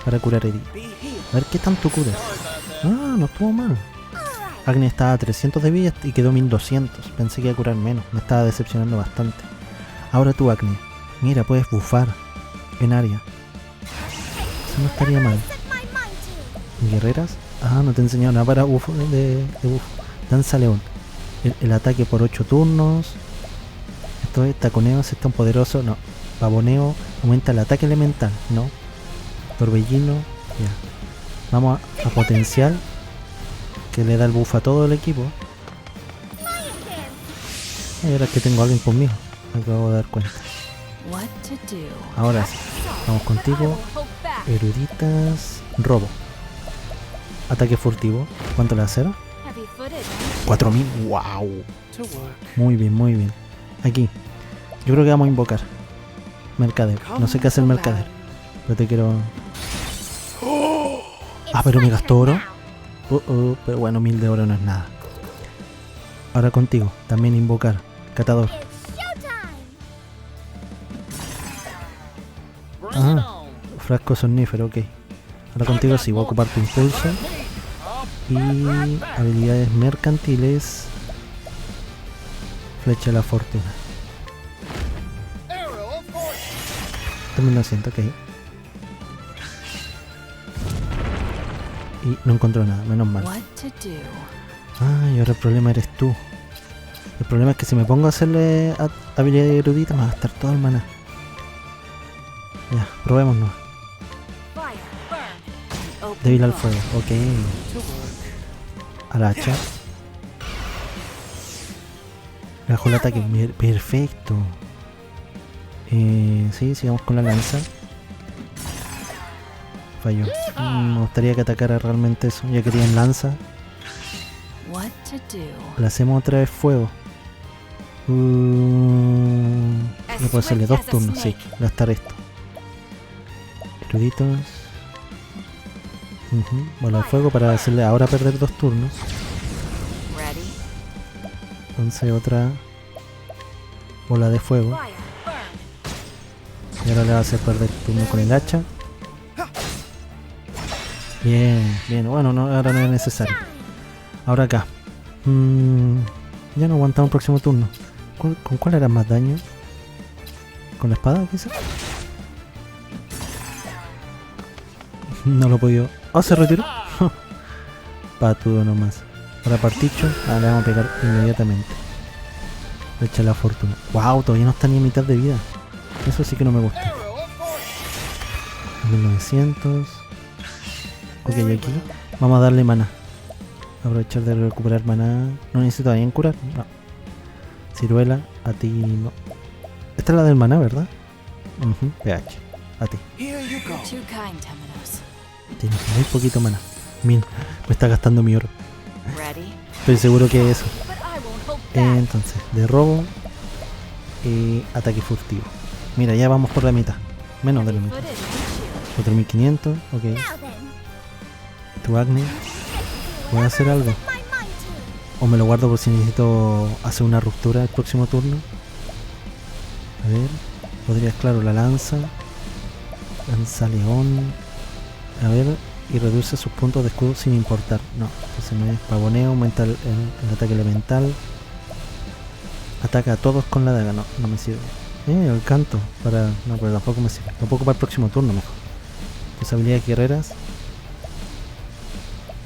para curar heridas. A ver qué tanto curas. Ah, no estuvo mal. Agnes estaba a 300 de vida y quedó 1200. Pensé que iba a curar menos. Me estaba decepcionando bastante. Ahora tú, Agnes. Mira, puedes bufar en área. Eso no estaría mal. Guerreras. Ah, no te he enseñado nada para bufo de bufo. Danza león. El ataque por 8 turnos. Esto es taconeo, si es tan poderoso. No. Pavoneo. Aumenta el ataque elemental. No. Torbellino. Ya. Vamos a potencial. Que le da el buff a todo el equipo. Y ahora es que tengo a alguien conmigo. Me acabo de dar cuenta. Ahora sí. Vamos contigo. Eruditas. Robo. Ataque furtivo. ¿Cuánto le va a hacer? 4000. ¡Wow! Muy bien, muy bien. Aquí. Yo creo que vamos a invocar. Mercader. No sé qué hace el mercader. Pero te quiero... Ah, pero me gastó oro. Pero bueno, 1000 de oro no es nada. Ahora contigo, también invocar. Catador. Ah, frasco somnífero, ok. Ahora contigo sí, voy a ocupar tu impulso. Y habilidades mercantiles. Flecha de la fortuna. También lo siento, ok. Y no encontró nada, menos mal. Ah, y ahora el problema eres tú. El problema es que si me pongo a hacerle habilidad erudita me va a gastar todo el maná. Ya, probémonos. Débil al fuego, ok. Al hacha. Bajo el ataque, perfecto. Sí, sigamos con la lanza. Falló. Me gustaría que atacara realmente eso. Ya quería en lanza. Le hacemos otra vez fuego. Le puedo hacerle 2 turnos, sí. Gastar esto. Eruditos. Bola de fuego para hacerle ahora perder 2 turnos. Entonces otra bola de fuego. Y ahora le va a hacer perder turno con el hacha. Bien, bien. Bueno, no, ahora no es necesario. Ahora acá. Ya no aguantamos el próximo turno. ¿Con cuál era más daño? ¿Con la espada quizás? No lo he podido... ¡Oh, se retiró! Patudo nomás. Ahora Partitio. Ah, le vamos a pegar inmediatamente. Le echa la fortuna. ¡Wow! Todavía no está ni a mitad de vida. Eso sí que no me gusta. 1900. Ok, aquí vamos a darle maná. Aprovechar de recuperar maná. No necesito también curar. No. Ciruela, a ti no. Esta es la del maná, ¿verdad? PH. A ti. Tienes muy poquito maná. Mira, me está gastando mi oro. Estoy seguro que es eso. Entonces, de robo. Ataque furtivo. Mira, ya vamos por la mitad. Menos de la mitad. 4500, ok. Tu Agnes. ¿Puedo hacer algo? O me lo guardo por si necesito hacer una ruptura el próximo turno. A ver. Podrías, claro, la lanza. Lanza león. A ver. Y reduce sus puntos de escudo sin importar. No, entonces no es pavoneo. Aumenta el ataque elemental. Ataca a todos con la daga. No, no me sirve. El canto. No, pero tampoco me sirve. Tampoco para el próximo turno mejor. Tus habilidades guerreras.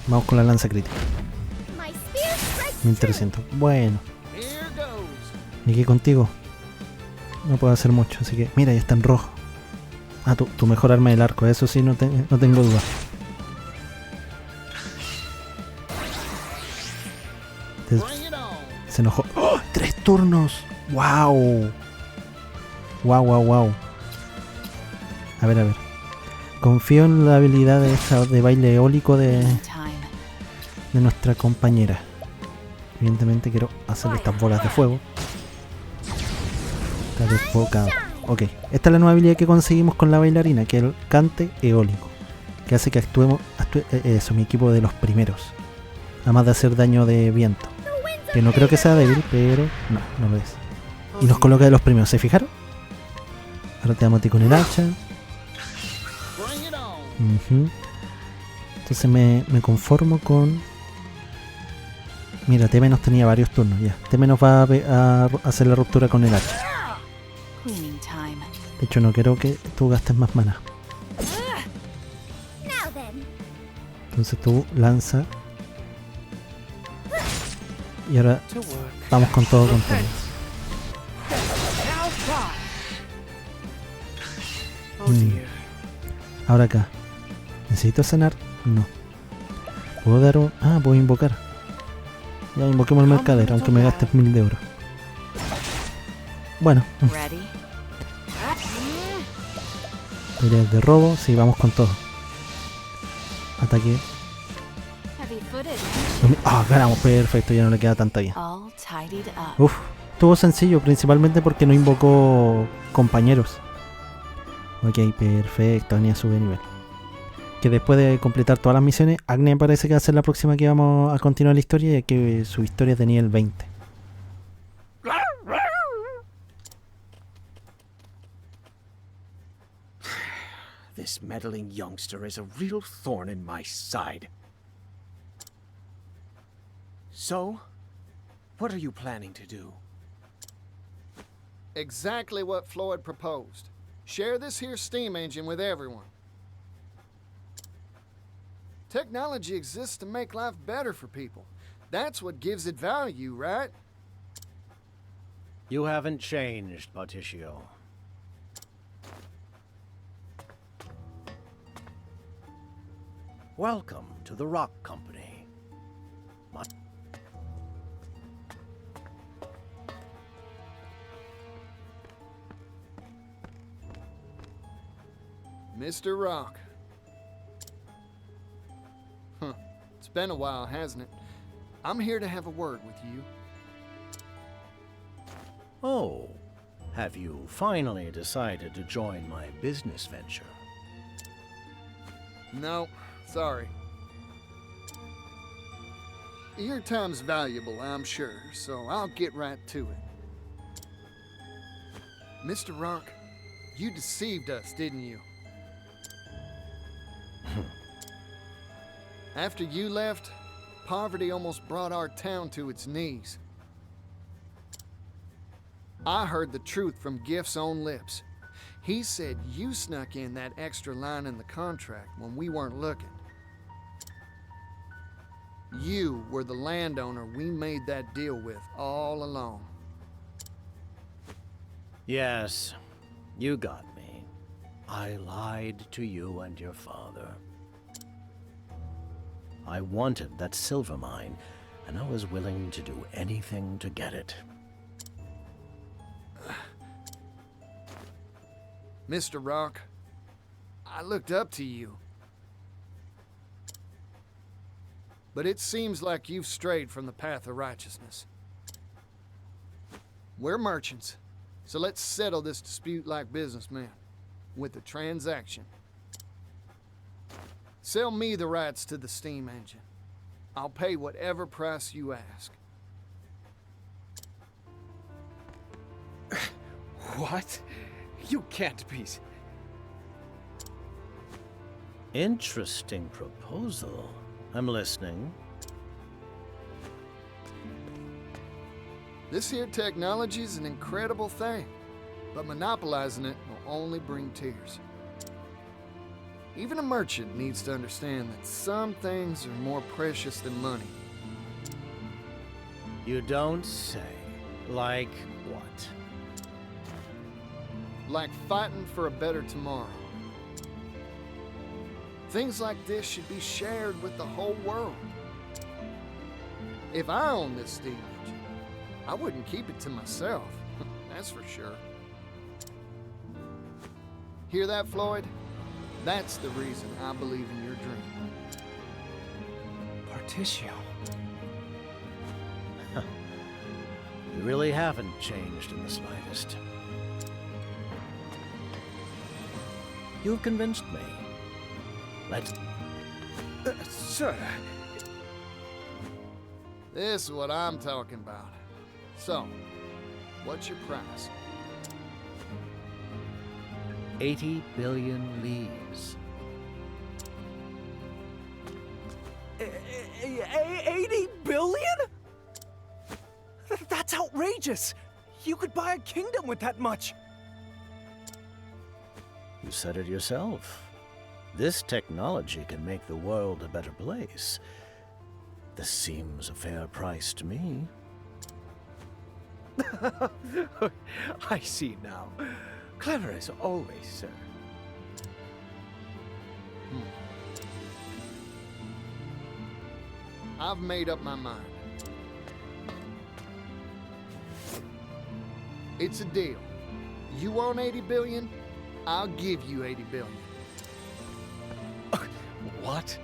Vamos con la lanza crítica. 1300. Bueno. Y aquí contigo. No puedo hacer mucho, así que... Mira, ya está en rojo. Ah, tu mejor arma del arco. Eso sí, no tengo duda. Se enojó. ¡Oh! 3 turnos. ¡Wow! ¡Wow! A ver. Confío en la habilidad de baile eólico de nuestra compañera. Evidentemente quiero hacer estas bolas de fuego. Está desfocado. Ok, esta es la nueva habilidad que conseguimos con la bailarina, que es el cante eólico, que hace que actuemos mi equipo de los primeros, además de hacer daño de viento, que no creo que sea débil, pero no lo es. Y nos coloca de los primeros, ¿se fijaron? Ahora te damos a ti con el hacha. Entonces me conformo con... Mira, T- tenía varios turnos ya. T- va a hacer la ruptura con el hacha. De hecho, no quiero que tú gastes más mana. Entonces tú lanza. Y ahora vamos con todo. Ahora acá. ¿Necesito sanar? No. ¿Puedo dar un...? Ah, puedo invocar. Ya invoquemos el mercader, aunque me gastes 1000 de oro. Bueno. Habilidades de robo, sí, vamos con todo. Ataque. Ganamos, perfecto, ya no le queda tanta vida. Estuvo sencillo, principalmente porque no invocó compañeros. Ok, perfecto, Agnia sube de nivel. Que después de completar todas las misiones, Agnia parece que va a ser la próxima que vamos a continuar la historia, ya que su historia es de nivel 20. This meddling youngster is a real thorn in my side. So, what are you planning to do? Exactly what Floyd proposed. Share this here steam engine with everyone. Technology exists to make life better for people. That's what gives it value, right? You haven't changed, Partitio. Welcome to the Rock Company. Mr. Rock. It's been a while, hasn't it? I'm here to have a word with you. Oh, have you finally decided to join my business venture? No, sorry. Your time's valuable, I'm sure, so I'll get right to it. Mr. Rock, you deceived us, didn't you? After you left, poverty almost brought our town to its knees. I heard the truth from Gift's own lips. He said you snuck in that extra line in the contract when we weren't looking. You were the landowner we made that deal with all along. Yes, you got me. I lied to you and your father. I wanted that silver mine, and I was willing to do anything to get it. Mr. Rock, I looked up to you. But it seems like you've strayed from the path of righteousness. We're merchants, so let's settle this dispute like businessmen, with a transaction. Sell me the rights to the steam engine. I'll pay whatever price you ask. What? You can't be... Interesting proposal. I'm listening. This here technology's an incredible thing, but monopolizing it will only bring tears. Even a merchant needs to understand that some things are more precious than money. You don't say. Like what? Like fighting for a better tomorrow. Things like this should be shared with the whole world. If I owned this steam engine, I wouldn't keep it to myself. That's for sure. Hear that, Floyd? That's the reason I believe in your dream. Partitio. You really haven't changed in the slightest. You've convinced me. Let's... Sir. This is what I'm talking about. So, what's your price? 80 billion leaves. 80 billion? That's outrageous! You could buy a kingdom with that much! You said it yourself. This technology can make the world a better place. This seems a fair price to me. I see now. Clever as always, sir. I've made up my mind. It's a deal. You want 80 billion? I'll give you 80 billion. What?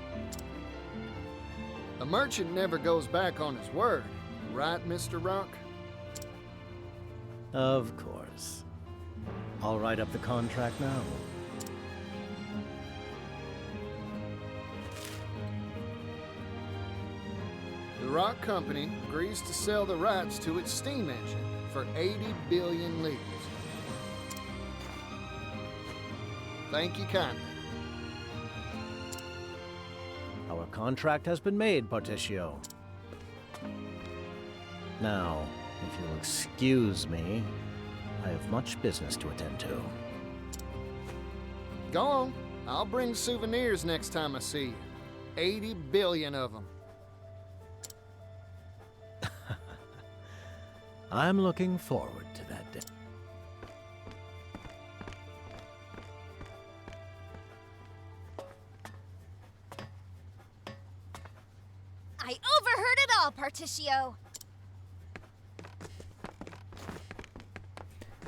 A merchant never goes back on his word, right, Mr. Rock? Of course. I'll write up the contract now. The Rock Company agrees to sell the rights to its steam engine for 80 billion leaves. Thank you kindly. Our contract has been made, Partitio. Now, if you'll excuse me, I have much business to attend to. Go on. I'll bring souvenirs next time I see you. 80 billion of them. I'm looking forward to that day. I overheard it all, Partitio.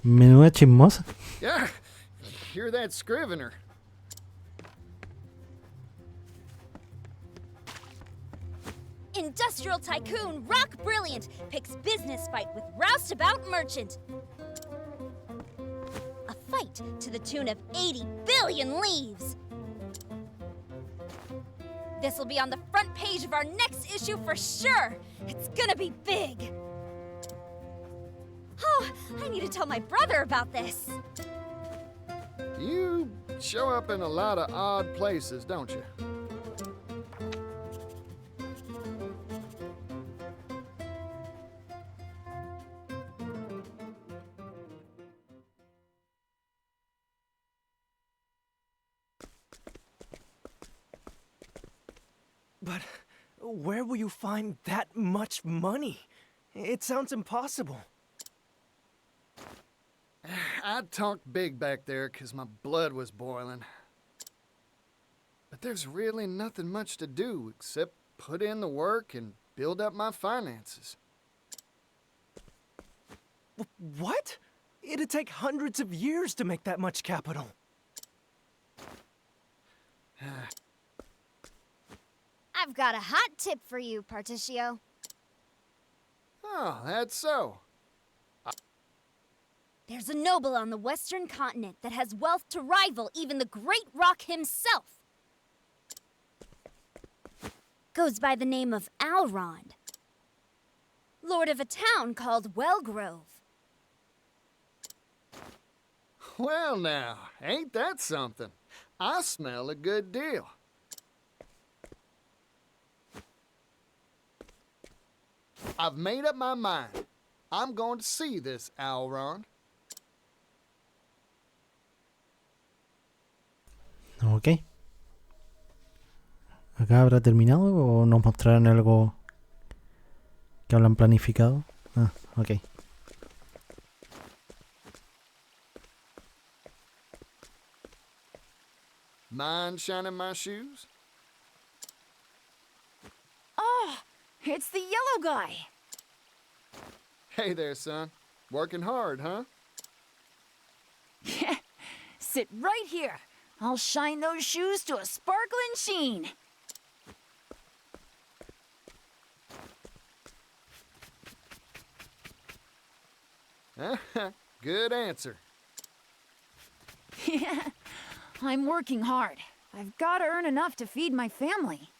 Menuda chismosa. Yeah, hear that scrivener. Industrial tycoon Rock Brilliant picks business fight with roustabout merchant. A fight to the tune of 80 billion leaves. This'll be on the front page of our next issue for sure. It's gonna be big. Oh, I need to tell my brother about this. You show up in a lot of odd places, don't you? But where will you find that much money? It sounds impossible. I talked big back there because my blood was boiling. But there's really nothing much to do except put in the work and build up my finances. What? It'd take hundreds of years to make that much capital. I've got a hot tip for you, Partitio. Oh, that's so. There's a noble on the western continent that has wealth to rival even the great Rock himself. Goes by the name of Alrond, lord of a town called Wellgrove. Well now, ain't that something? I smell a good deal. I've made up my mind. I'm going to see this Elrond. Ok. ¿Acá habrá terminado o nos mostrarán algo que hablan planificado? Ah, ok. Mind shining my shoes? Oh, it's the yellow guy. Hey there, son. Working hard, huh? Sit right here. I'll shine those shoes to a sparkling sheen. Good answer. Yeah, I'm working hard. I've got to earn enough to feed my family.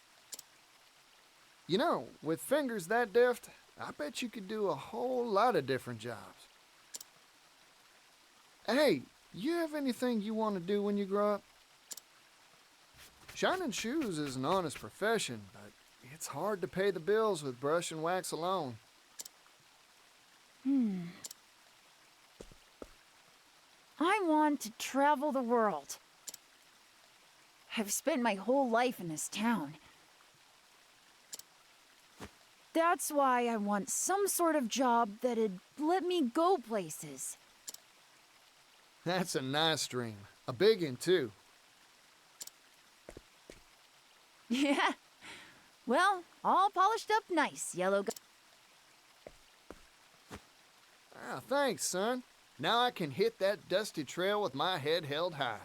You know, with fingers that deft, I bet you could do a whole lot of different jobs. Hey, you have anything you want to do when you grow up? Shining shoes is an honest profession, but it's hard to pay the bills with brush and wax alone. I want to travel the world. I've spent my whole life in this town. That's why I want some sort of job that'd let me go places. That's a nice dream. A big one, too. Yeah. Well, all polished up nice, yellow guy. Ah, thanks, son. Now I can hit that dusty trail with my head held high.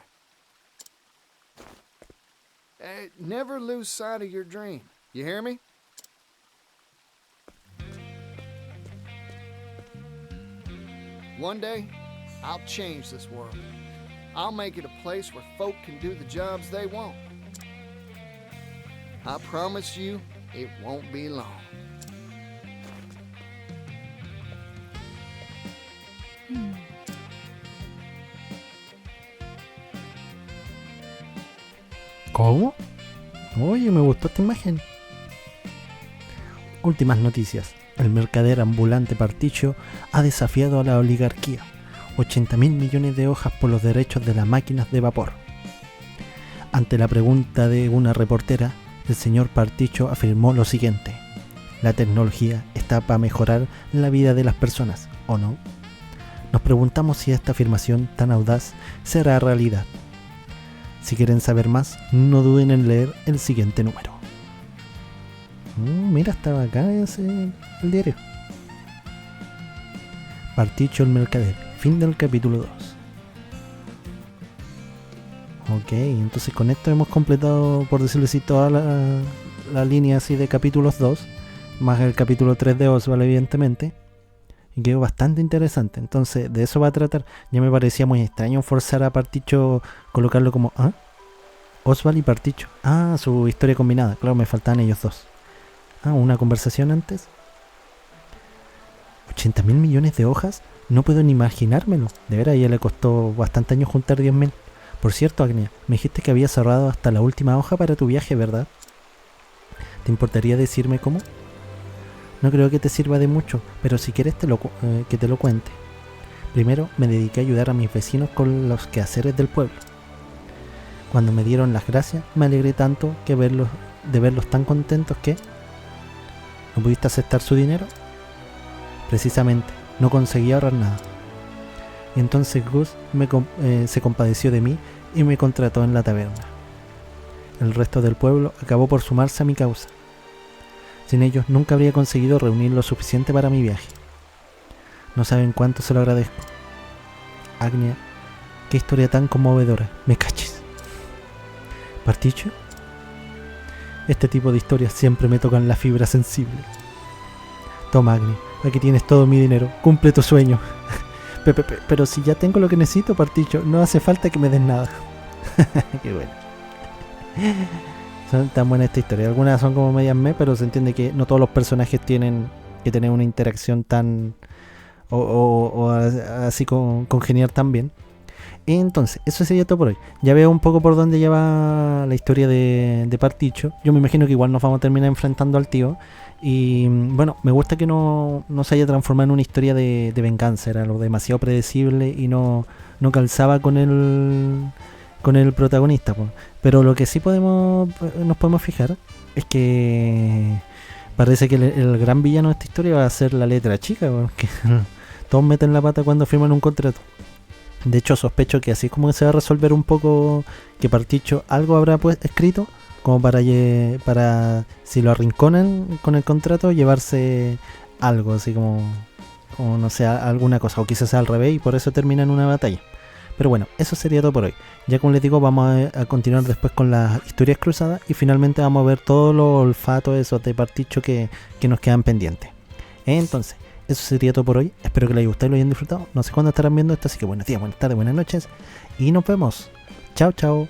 Never lose sight of your dream. You hear me? One day, I'll change this world. I'll make it a place where folk can do the jobs they want. I promise you, it won't be long. ¿Cómo? Oye, me gustó esta imagen. Últimas noticias. El mercader ambulante Partitio ha desafiado a la oligarquía. 80.000 millones de hojas por los derechos de las máquinas de vapor. Ante la pregunta de una reportera, el señor Partitio afirmó lo siguiente: la tecnología está para mejorar la vida de las personas, ¿o no? Nos preguntamos si esta afirmación tan audaz será realidad. Si quieren saber más, no duden en leer el siguiente número. Mira, estaba acá el diario. Partitio el mercader. Fin del capítulo 2. Ok, entonces con esto hemos completado, por decirlo así, toda la línea así de capítulos 2, más el capítulo 3 de Oswald, evidentemente. Y quedó bastante interesante. Entonces, de eso va a tratar. Ya me parecía muy extraño forzar a Partitio, colocarlo como Oswald y Partitio. Su historia combinada. Claro, me faltaban ellos dos. Una conversación antes. 80.000 millones de hojas. No puedo ni imaginármelo. De veras, ya le costó bastante años juntar 10.000. Por cierto, Agnia, me dijiste que había cerrado hasta la última hoja para tu viaje, ¿verdad? ¿Te importaría decirme cómo? No creo que te sirva de mucho, pero si quieres que te lo cuente. Primero me dediqué a ayudar a mis vecinos con los quehaceres del pueblo. Cuando me dieron las gracias, me alegré tanto de verlos tan contentos que... ¿No pudiste aceptar su dinero? Precisamente, no conseguí ahorrar nada. Y entonces Gus se compadeció de mí y me contrató en la taberna. El resto del pueblo acabó por sumarse a mi causa. Sin ellos nunca habría conseguido reunir lo suficiente para mi viaje. No saben cuánto se lo agradezco. Agnia, qué historia tan conmovedora. Me cachis. ¿Partitio? Este tipo de historias siempre me tocan la fibra sensible. Toma, Agnia, aquí tienes todo mi dinero. Cumple tu sueño. Pero si ya tengo lo que necesito, Partitio, no hace falta que me des nada. Qué bueno. Son tan buenas esta historia. Algunas son como medias pero se entiende que no todos los personajes tienen que tener una interacción tan o así congeniar tan bien. Entonces, eso sería todo por hoy. Ya veo un poco por dónde lleva la historia de Partitio. Yo me imagino que igual nos vamos a terminar enfrentando al tío Y bueno, me gusta que no se haya transformado en una historia de venganza, era algo demasiado predecible y no calzaba con el protagonista, pues. Pero lo que sí nos podemos fijar es que parece que el gran villano de esta historia va a ser la letra chica, porque todos meten la pata cuando firman un contrato. De hecho, sospecho que así es como se va a resolver un poco, que Partitio algo habrá escrito como para si lo arrinconan con el contrato, llevarse algo, así como no sé, alguna cosa, o quizás sea al revés y por eso termina en una batalla. Pero bueno, eso sería todo por hoy. Ya como les digo, vamos a continuar después con las historias cruzadas y finalmente vamos a ver todos los olfatos esos de Partitio que nos quedan pendientes. Entonces, eso sería todo por hoy. Espero que les haya gustado y lo hayan disfrutado. No sé cuándo estarán viendo esto, así que buenos días, buenas tardes, buenas noches y nos vemos. Chao, chao.